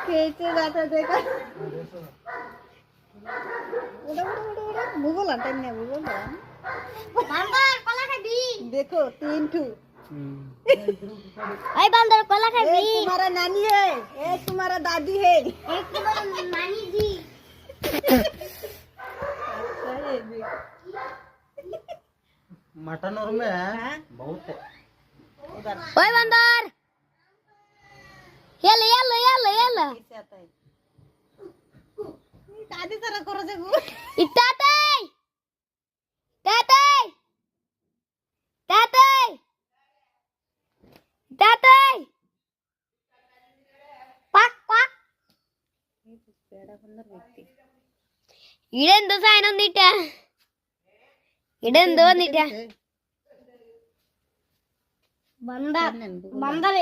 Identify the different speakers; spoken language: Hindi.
Speaker 1: খেয়েছে যাতে দেখা ওটা ওটা ওটা ওটা ভূগোল আনতেন না ভূগোল বান্দর কলা খাবি देखो 3-2
Speaker 2: এই বান্দর কলা খাবি
Speaker 1: एक तुम्हारा नानी है एक तुम्हारा दादी है
Speaker 2: एक तुम्हारा नानी जी
Speaker 1: अच्छा ये भी
Speaker 3: मटन और में है बहुत है
Speaker 2: ओए बंदर ये ले
Speaker 1: कैसे आता है दादी तरह करो देखो
Speaker 2: इटाते पाक पाक
Speaker 1: पेड़ा बंदर व्यक्ति
Speaker 2: इडेंदो सायनोंदिटा इडेंदो निटा बंदर बंदर